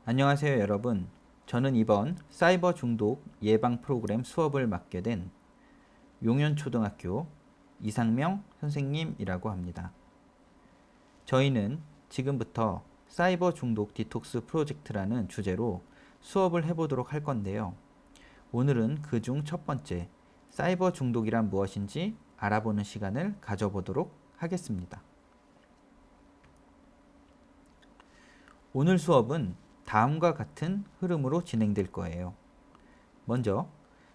안녕하세요 여러분. 저는 이번 사이버 중독 예방 프로그램 수업을 맡게 된 용현초등학교 이상명 선생님이라고 합니다. 저희는 지금부터 사이버 중독 디톡스 프로젝트라는 주제로 수업을 해보도록 할 건데요. 오늘은 그중 첫 번째, 사이버 중독이란 무엇인지 알아보는 시간을 가져보도록 하겠습니다. 오늘 수업은 다음과 같은 흐름으로 진행될 거예요. 먼저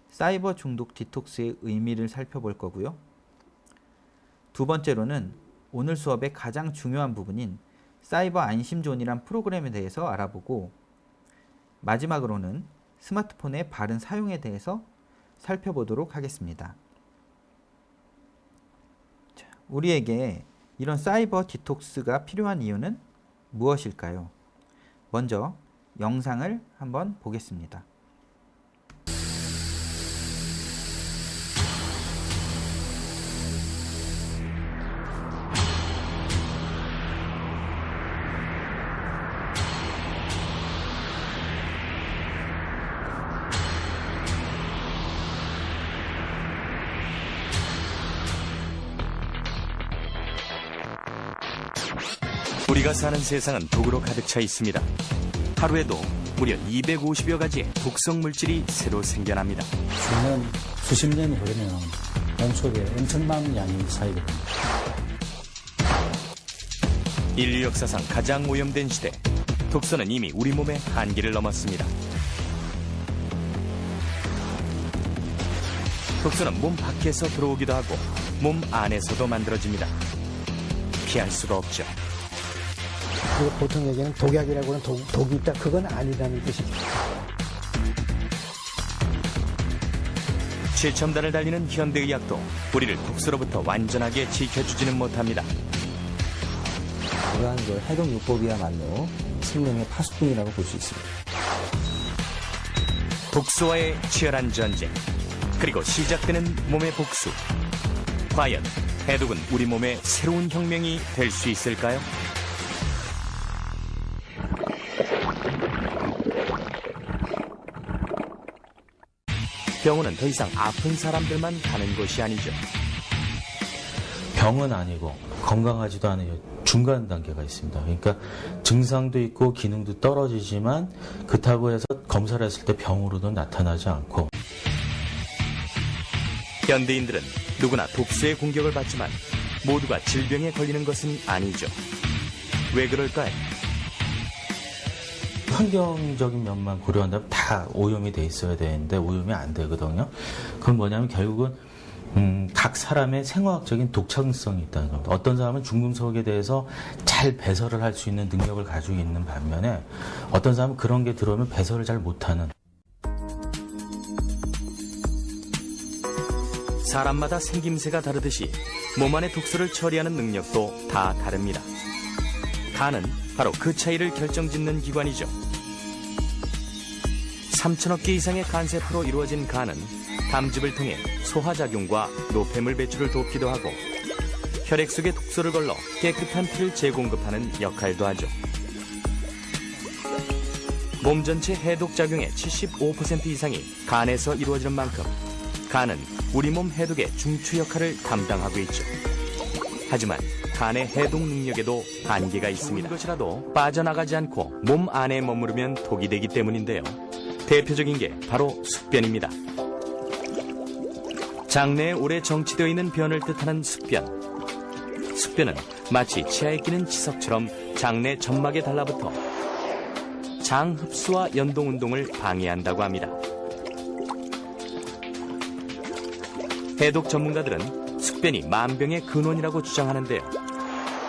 사이버 중독 디톡스의 의미를 살펴볼 거고요. 두 번째로는 오늘 수업의 가장 중요한 부분인 사이버 안심존이란 프로그램에 대해서 알아보고, 마지막으로는 스마트폰의 바른 사용에 대해서 살펴보도록 하겠습니다. 우리에게 이런 사이버 디톡스가 필요한 이유는 무엇일까요? 먼저 영상을 한번 보겠습니다. 우리가 사는 세상은 독으로 가득 차 있습니다. 하루에도 무려 250여 가지의 독성 물질이 새로 생겨납니다. 수십 년이 흐르면 몸속에 엄청난 양이 쌓이게 됩니다. 인류 역사상 가장 오염된 시대, 독소는 이미 우리 몸의 한계를 넘었습니다. 독소는 몸 밖에서 들어오기도 하고 몸 안에서도 만들어집니다. 피할 수가 없죠. 보통 얘기는 독약이라고 하는 독이 있다. 그건 아니라는 뜻입니다. 최첨단을 달리는 현대의학도 우리를 독소로부터 완전하게 지켜주지는 못합니다. 이러한 해독요법이야말로 생명의 파수꾼이라고 볼 수 있습니다. 독소와의 치열한 전쟁, 그리고 시작되는 몸의 복수. 과연 해독은 우리 몸의 새로운 혁명이 될 수 있을까요? 병원은 더 이상 아픈 사람들만 가는 곳이 아니죠. 병은 아니고 건강하지도 않은 중간 단계가 있습니다. 그러니까 증상도 있고 기능도 떨어지지만 그렇다고 해서 검사를 했을 때 병으로도 나타나지 않고. 현대인들은 누구나 독소의 공격을 받지만 모두가 질병에 걸리는 것은 아니죠. 왜 그럴까요? 환경적인 면만 고려한다면 다 오염이 돼 있어야 되는데 오염이 안 되거든요. 그건 뭐냐면 결국은 각 사람의 생화학적인 독창성이 있다는 겁니다. 어떤 사람은 중금속에 대해서 잘 배설을 할 수 있는 능력을 가지고 있는 반면에 어떤 사람은 그런 게 들어오면 배설을 잘 못하는. 사람마다 생김새가 다르듯이 몸 안의 독소를 처리하는 능력도 다 다릅니다. 간은 바로 그 차이를 결정짓는 기관이죠. 3천억 개 이상의 간세포로 이루어진 간은 담즙을 통해 소화작용과 노폐물 배출을 돕기도 하고 혈액 속에 독소를 걸러 깨끗한 피를 재공급하는 역할도 하죠. 몸 전체 해독작용의 75% 이상이 간에서 이루어지는 만큼 간은 우리 몸 해독의 중추 역할을 담당하고 있죠. 하지만 간의 해독 능력에도 한계가 있습니다. 것이라도 빠져나가지 않고 몸 안에 머무르면 독이 되기 때문인데요. 대표적인 게 바로 숙변입니다. 장내에 오래 정치되어 있는 변을 뜻하는 숙변. 숙변은 마치 치아에 끼는 치석처럼 장내 점막에 달라붙어 장 흡수와 연동 운동을 방해한다고 합니다. 해독 전문가들은 숙변이 만병의 근원이라고 주장하는데요.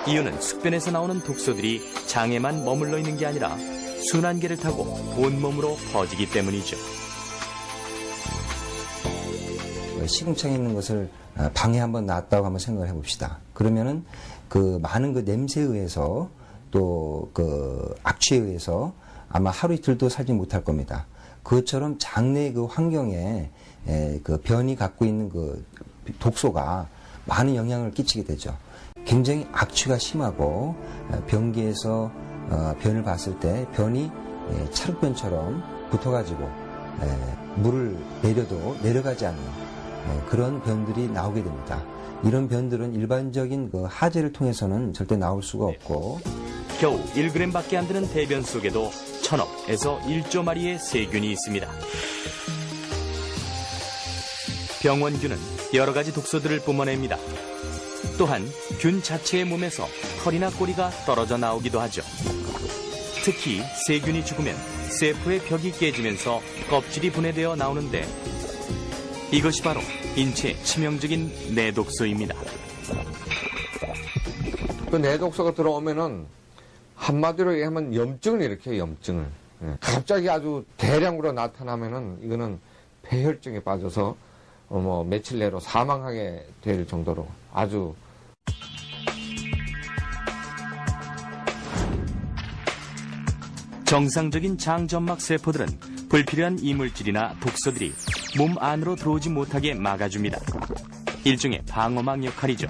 이유는 숙변에서 나오는 독소들이 장에만 머물러 있는 게 아니라 순환계를 타고 온몸으로 퍼지기 때문이죠. 시궁창에 있는 것을 방에 한번 놨다고 한번 생각을 해봅시다. 그러면은 그 많은 그 냄새에 의해서 또 그 악취에 의해서 아마 하루 이틀도 살지 못할 겁니다. 그것처럼 장내 그 환경에 그 변이 갖고 있는 그 독소가 많은 영향을 끼치게 되죠. 굉장히 악취가 심하고 변기에서 변을 봤을 때 변이 찰흙변처럼 붙어가지고 물을 내려도 내려가지 않는 그런 변들이 나오게 됩니다. 이런 변들은 일반적인 그 하재를 통해서는 절대 나올 수가 없고 겨우 1g밖에 안 되는 대변 속에도 1000억에서 1조 마리의 세균이 있습니다. 병원균은 여러 가지 독소들을 뿜어냅니다. 또한 균 자체의 몸에서 털이나 꼬리가 떨어져 나오기도 하죠. 특히 세균이 죽으면 세포의 벽이 깨지면서 껍질이 분해되어 나오는데 이것이 바로 인체에 치명적인 내독소입니다. 그 내독소가 들어오면은 한마디로 얘기하면 염증을 일으켜요, 염증을. 갑자기 아주 대량으로 나타나면은 이거는 폐혈증에 빠져서 며칠 내로 사망하게 될 정도로 아주 정상적인 장점막 세포들은 불필요한 이물질이나 독소들이 몸 안으로 들어오지 못하게 막아줍니다. 일종의 방어막 역할이죠.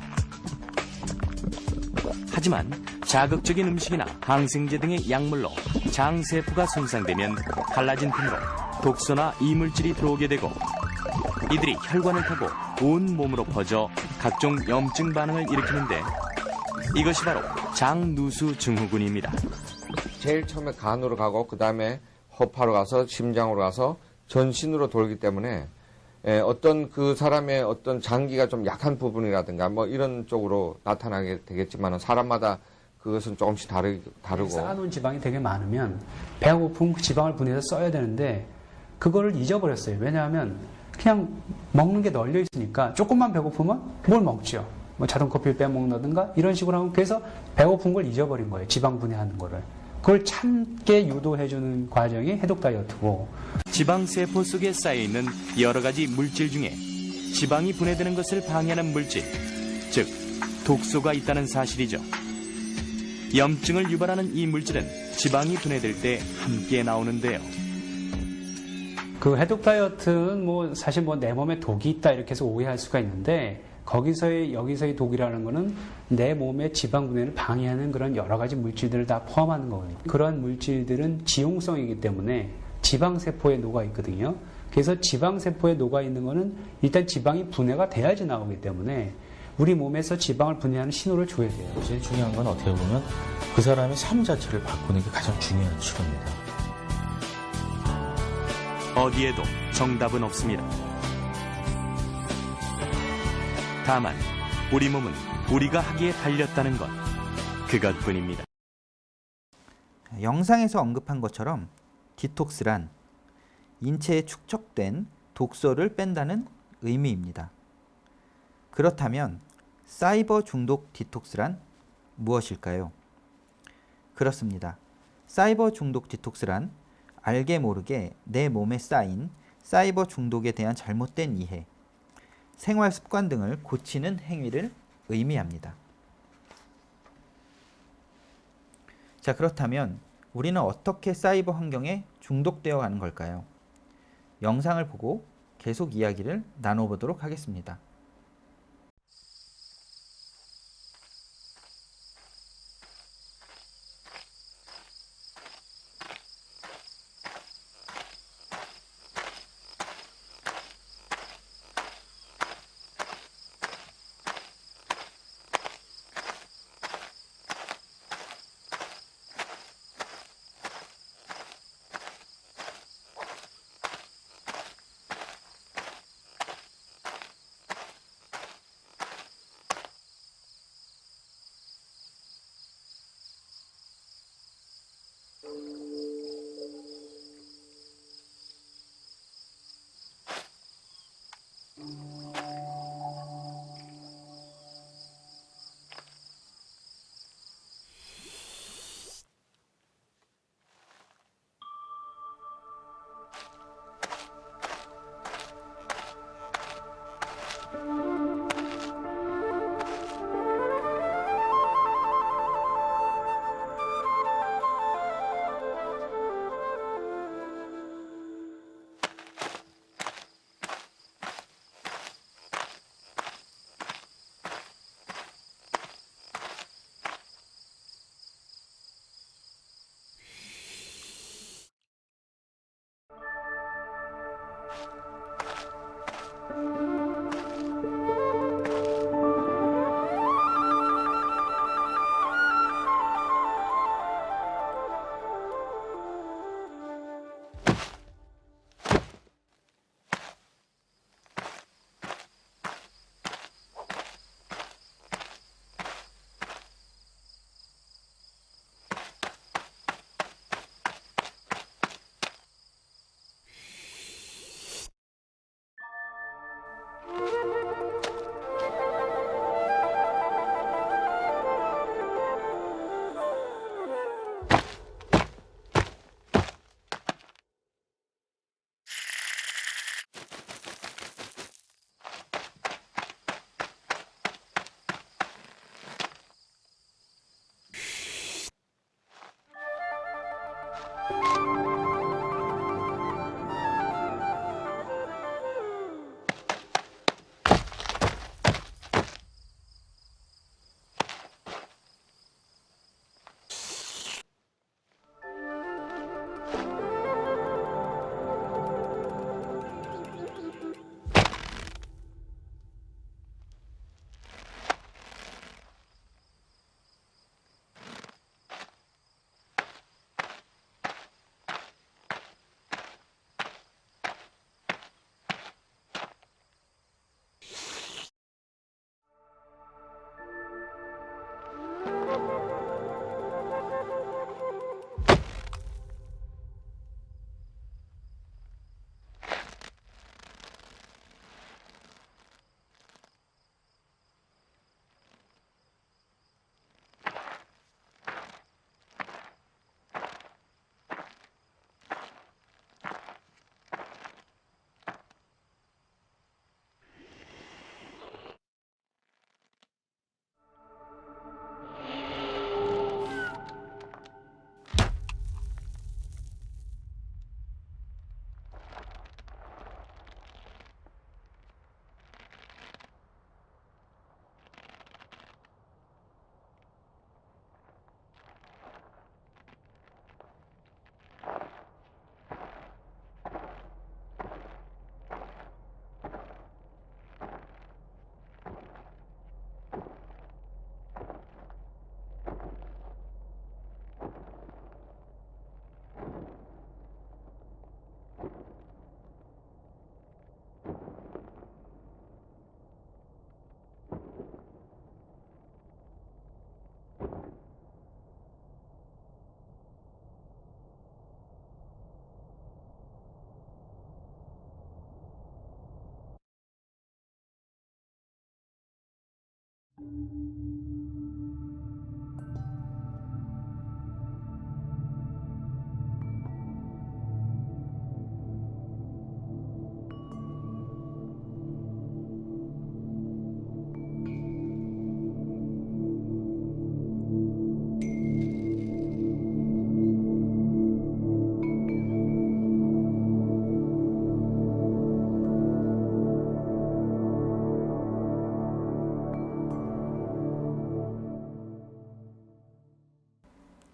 하지만 자극적인 음식이나 항생제 등의 약물로 장세포가 손상되면 갈라진 틈으로 독소나 이물질이 들어오게 되고 이들이 혈관을 타고 온 몸으로 퍼져 각종 염증 반응을 일으키는데 이것이 바로 장누수 증후군입니다. 제일 처음에 간으로 가고 그 다음에 허파로 가서 심장으로 가서 전신으로 돌기 때문에 어떤 그 사람의 어떤 장기가 좀 약한 부분이라든가 뭐 이런 쪽으로 나타나게 되겠지만 사람마다 그것은 조금씩 다르고 쌓아놓은 지방이 되게 많으면 배가 고프면 그 지방을 분해해서 써야 되는데 그거를 잊어버렸어요. 왜냐하면 그냥 먹는 게 널려 있으니까 조금만 배고프면 뭘 먹죠. 뭐 자동커피를 빼먹는다든가 이런 식으로 하면 그래서 배고픈 걸 잊어버린 거예요. 지방 분해하는 거를. 그걸 참게 유도해주는 과정이 해독 다이어트고 지방세포 속에 쌓여있는 여러 가지 물질 중에 지방이 분해되는 것을 방해하는 물질, 즉 독소가 있다는 사실이죠. 염증을 유발하는 이 물질은 지방이 분해될 때 함께 나오는데요. 그 해독 다이어트는 뭐 사실 뭐 내 몸에 독이 있다 이렇게 해서 오해할 수가 있는데 여기서의 독이라는 거는 내 몸의 지방 분해를 방해하는 그런 여러 가지 물질들을 다 포함하는 거예요. 그러한 물질들은 지용성이기 때문에 지방세포에 녹아 있거든요. 그래서 지방세포에 녹아 있는 거는 일단 지방이 분해가 돼야지 나오기 때문에 우리 몸에서 지방을 분해하는 신호를 줘야 돼요. 제일 중요한 건 어떻게 보면 그 사람의 삶 자체를 바꾸는 게 가장 중요한 치료입니다. 어디에도 정답은 없습니다. 다만 우리 몸은 우리가 하기에 달렸다는 것, 그것뿐입니다. 영상에서 언급한 것처럼 디톡스란 인체에 축적된 독소를 뺀다는 의미입니다. 그렇다면 사이버 중독 디톡스란 무엇일까요? 그렇습니다. 사이버 중독 디톡스란 알게 모르게 내 몸에 쌓인 사이버 중독에 대한 잘못된 이해, 생활 습관 등을 고치는 행위를 의미합니다. 자, 그렇다면 우리는 어떻게 사이버 환경에 중독되어 가는 걸까요? 영상을 보고 계속 이야기를 나눠보도록 하겠습니다.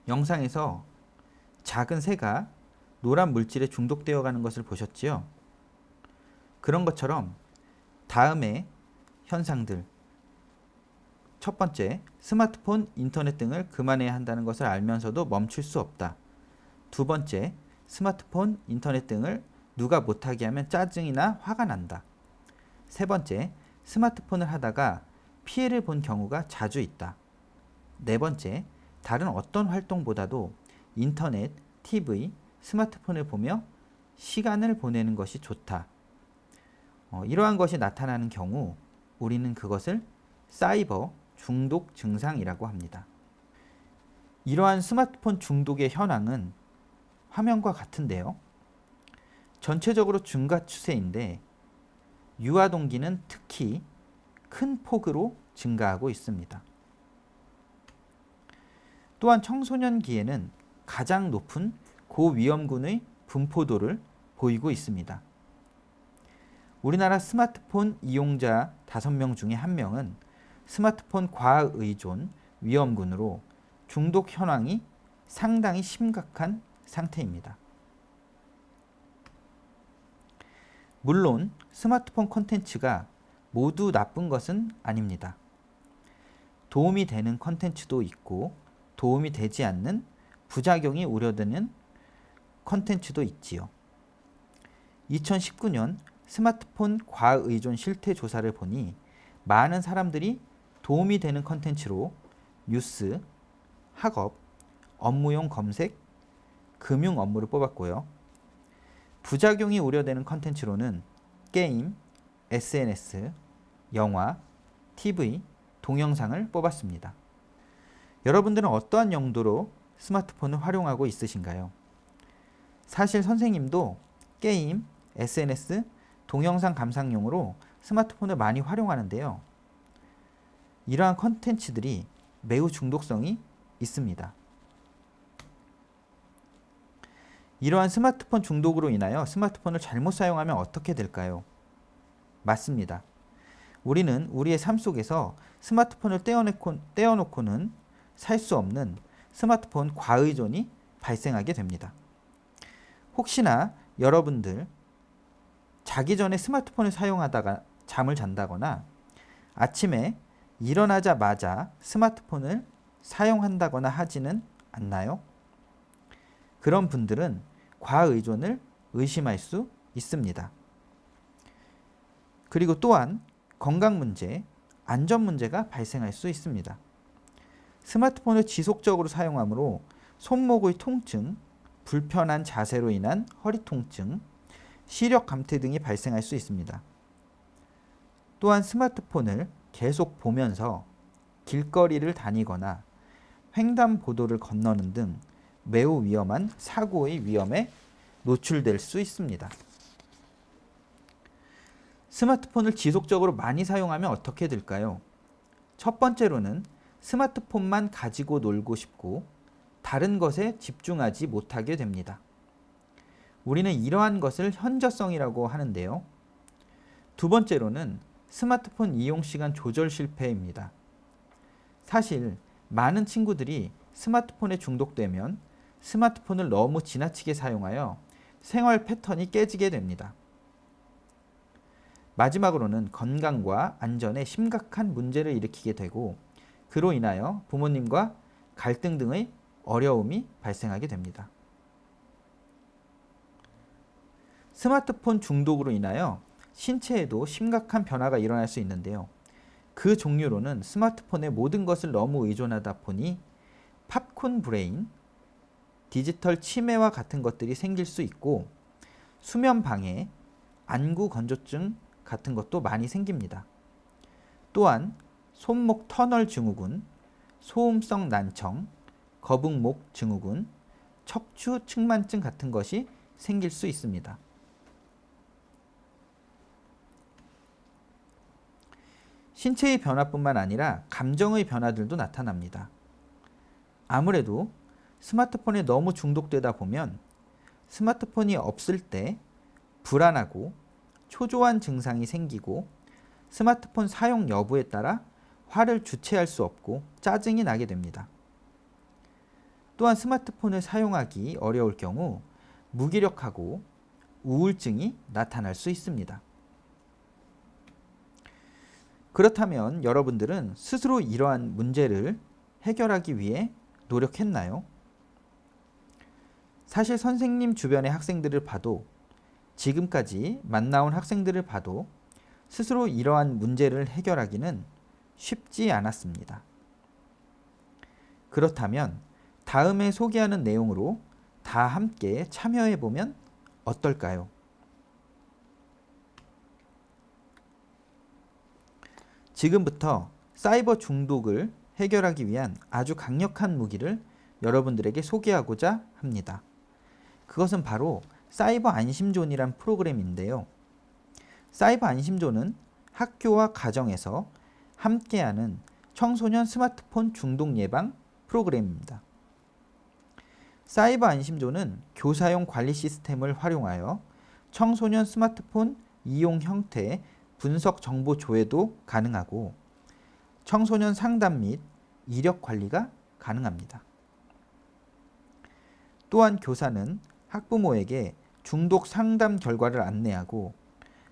영상에서 작은 새가 노란 물질에 중독되어 가는 것을 보셨지요? 그런 것처럼 다음의 현상들, 첫 번째, 스마트폰, 인터넷 등을 그만해야 한다는 것을 알면서도 멈출 수 없다. 두 번째, 스마트폰, 인터넷 등을 누가 못하게 하면 짜증이나 화가 난다. 세 번째, 스마트폰을 하다가 피해를 본 경우가 자주 있다. 네 번째, 다른 어떤 활동보다도 인터넷, TV, 스마트폰을 보며 시간을 보내는 것이 좋다. 이러한 것이 나타나는 경우 우리는 그것을 사이버 중독 증상이라고 합니다. 이러한 스마트폰 중독의 현황은 화면과 같은데요. 전체적으로 증가 추세인데 유아 동기는 특히 큰 폭으로 증가하고 있습니다. 또한 청소년기에는 가장 높은 고위험군의 분포도를 보이고 있습니다. 우리나라 스마트폰 이용자 5명 중에 1명은 스마트폰 과의존 위험군으로 중독 현황이 상당히 심각한 상태입니다. 물론 스마트폰 콘텐츠가 모두 나쁜 것은 아닙니다. 도움이 되는 콘텐츠도 있고 도움이 되지 않는 부작용이 우려되는 콘텐츠도 있지요. 2019년 스마트폰 과의존 실태 조사를 보니 많은 사람들이 도움이 되는 콘텐츠로 뉴스, 학업, 업무용 검색, 금융 업무를 뽑았고요. 부작용이 우려되는 콘텐츠로는 게임, SNS, 영화, TV, 동영상을 뽑았습니다. 여러분들은 어떠한 용도로 스마트폰을 활용하고 있으신가요? 사실 선생님도 게임, SNS, 동영상 감상용으로 스마트폰을 많이 활용하는데요. 이러한 콘텐츠들이 매우 중독성이 있습니다. 이러한 스마트폰 중독으로 인하여 스마트폰을 잘못 사용하면 어떻게 될까요? 맞습니다. 우리는 우리의 삶 속에서 스마트폰을 떼어놓고는 살 수 없는 스마트폰 과의존이 발생하게 됩니다. 혹시나 여러분들 자기 전에 스마트폰을 사용하다가 잠을 잔다거나 아침에 일어나자마자 스마트폰을 사용한다거나 하지는 않나요? 그런 분들은 과의존을 의심할 수 있습니다. 그리고 또한 건강 문제, 안전 문제가 발생할 수 있습니다. 스마트폰을 지속적으로 사용하므로 손목의 통증, 불편한 자세로 인한 허리 통증, 시력 감퇴 등이 발생할 수 있습니다. 또한 스마트폰을 계속 보면서 길거리를 다니거나 횡단보도를 건너는 등 매우 위험한 사고의 위험에 노출될 수 있습니다. 스마트폰을 지속적으로 많이 사용하면 어떻게 될까요? 첫 번째로는 스마트폰만 가지고 놀고 싶고 다른 것에 집중하지 못하게 됩니다. 우리는 이러한 것을 현저성이라고 하는데요. 두 번째로는 스마트폰 이용 시간 조절 실패입니다. 사실 많은 친구들이 스마트폰에 중독되면 스마트폰을 너무 지나치게 사용하여 생활 패턴이 깨지게 됩니다. 마지막으로는 건강과 안전에 심각한 문제를 일으키게 되고 그로 인하여 부모님과 갈등 등의 어려움이 발생하게 됩니다. 스마트폰 중독으로 인하여 신체에도 심각한 변화가 일어날 수 있는데요. 그 종류로는 스마트폰에 모든 것을 너무 의존하다 보니 팝콘 브레인, 디지털 치매와 같은 것들이 생길 수 있고 수면 방해, 안구 건조증 같은 것도 많이 생깁니다. 또한 손목 터널 증후군, 소음성 난청, 거북목 증후군, 척추 측만증 같은 것이 생길 수 있습니다. 신체의 변화뿐만 아니라 감정의 변화들도 나타납니다. 아무래도 스마트폰에 너무 중독되다 보면 스마트폰이 없을 때 불안하고 초조한 증상이 생기고 스마트폰 사용 여부에 따라 화를 주체할 수 없고 짜증이 나게 됩니다. 또한 스마트폰을 사용하기 어려울 경우 무기력하고 우울증이 나타날 수 있습니다. 그렇다면 여러분들은 스스로 이러한 문제를 해결하기 위해 노력했나요? 사실 선생님 주변의 학생들을 봐도 지금까지 만나온 학생들을 봐도 스스로 이러한 문제를 해결하기는 쉽지 않았습니다. 그렇다면 다음에 소개하는 내용으로 다 함께 참여해 보면 어떨까요? 지금부터 사이버 중독을 해결하기 위한 아주 강력한 무기를 여러분들에게 소개하고자 합니다. 그것은 바로 사이버 안심존이란 프로그램인데요. 사이버 안심존은 학교와 가정에서 함께하는 청소년 스마트폰 중독 예방 프로그램입니다. 사이버 안심존은 교사용 관리 시스템을 활용하여 청소년 스마트폰 이용 형태 분석 정보 조회도 가능하고 청소년 상담 및 이력 관리가 가능합니다. 또한 교사는 학부모에게 중독 상담 결과를 안내하고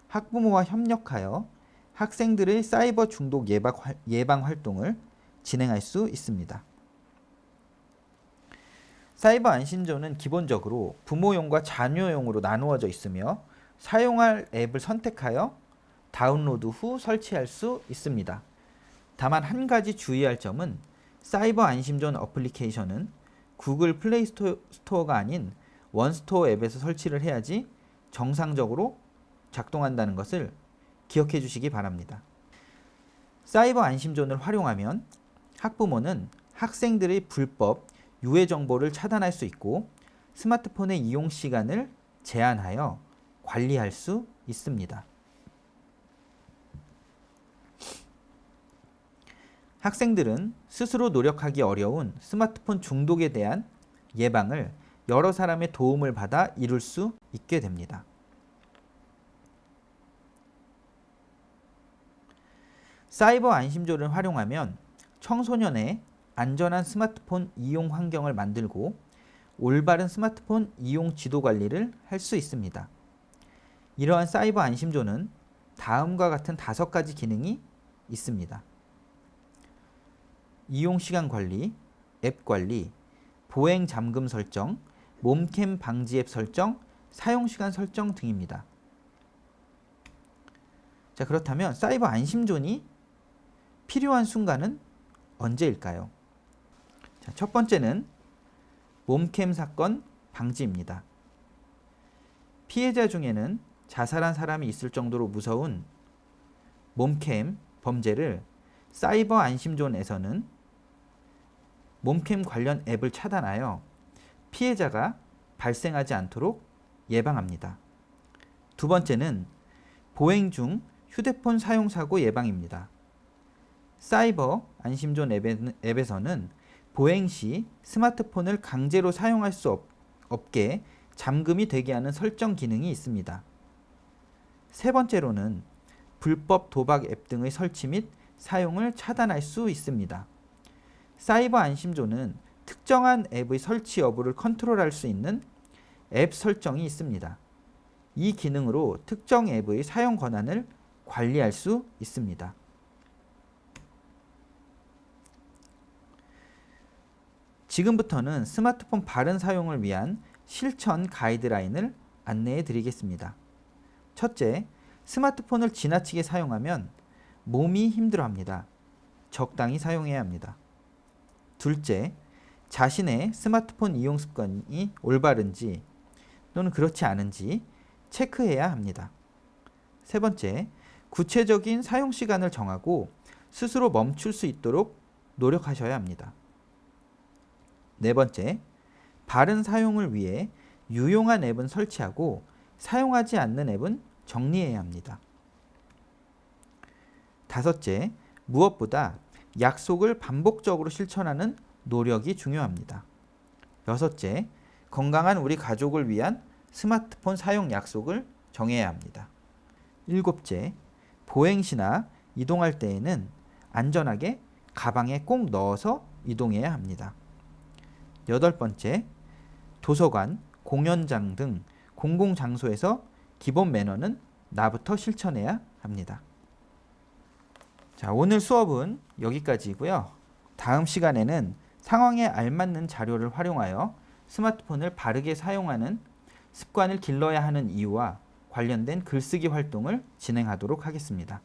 학부모와 협력하여 학생들의 사이버 중독 예방 활동을 진행할 수 있습니다. 사이버 안심존은 기본적으로 부모용과 자녀용으로 나누어져 있으며 사용할 앱을 선택하여 다운로드 후 설치할 수 있습니다. 다만 한 가지 주의할 점은 사이버 안심존 어플리케이션은 구글 플레이 스토어가 아닌 원스토어 앱에서 설치를 해야지 정상적으로 작동한다는 것을 기억해 주시기 바랍니다. 사이버 안심존을 활용하면 학부모는 학생들의 불법 유해 정보를 차단할 수 있고 스마트폰의 이용 시간을 제한하여 관리할 수 있습니다. 학생들은 스스로 노력하기 어려운 스마트폰 중독에 대한 예방을 여러 사람의 도움을 받아 이룰 수 있게 됩니다. 사이버 안심조를 활용하면 청소년의 안전한 스마트폰 이용 환경을 만들고 올바른 스마트폰 이용 지도 관리를 할 수 있습니다. 이러한 사이버 안심조는 다음과 같은 5가지 기능이 있습니다. 이용 시간 관리, 앱 관리, 보행 잠금 설정, 몸캠 방지 앱 설정, 사용 시간 설정 등입니다. 자, 그렇다면 사이버 안심존이 필요한 순간은 언제일까요? 자, 첫 번째는 몸캠 사건 방지입니다. 피해자 중에는 자살한 사람이 있을 정도로 무서운 몸캠 범죄를 사이버 안심존에서는 몸캠 관련 앱을 차단하여 피해자가 발생하지 않도록 예방합니다. 두 번째는 보행 중 휴대폰 사용 사고 예방입니다. 사이버 안심존 앱에서는 보행 시 스마트폰을 강제로 사용할 수 없게 잠금이 되게 하는 설정 기능이 있습니다. 세 번째로는 불법 도박 앱 등의 설치 및 사용을 차단할 수 있습니다. 사이버 안심존은 특정한 앱의 설치 여부를 컨트롤할 수 있는 앱 설정이 있습니다. 이 기능으로 특정 앱의 사용 권한을 관리할 수 있습니다. 지금부터는 스마트폰 바른 사용을 위한 실천 가이드라인을 안내해 드리겠습니다. 첫째, 스마트폰을 지나치게 사용하면 몸이 힘들어합니다. 적당히 사용해야 합니다. 둘째, 자신의 스마트폰 이용 습관이 올바른지 또는 그렇지 않은지 체크해야 합니다. 세 번째, 구체적인 사용 시간을 정하고 스스로 멈출 수 있도록 노력하셔야 합니다. 네 번째, 바른 사용을 위해 유용한 앱은 설치하고 사용하지 않는 앱은 정리해야 합니다. 다섯째, 무엇보다 약속을 반복적으로 실천하는 노력이 중요합니다. 여섯째, 건강한 우리 가족을 위한 스마트폰 사용 약속을 정해야 합니다. 일곱째, 보행 시나 이동할 때에는 안전하게 가방에 꼭 넣어서 이동해야 합니다. 여덟 번째, 도서관, 공연장 등 공공장소에서 기본 매너는 나부터 실천해야 합니다. 자, 오늘 수업은 여기까지이고요. 다음 시간에는 상황에 알맞는 자료를 활용하여 스마트폰을 바르게 사용하는 습관을 길러야 하는 이유와 관련된 글쓰기 활동을 진행하도록 하겠습니다.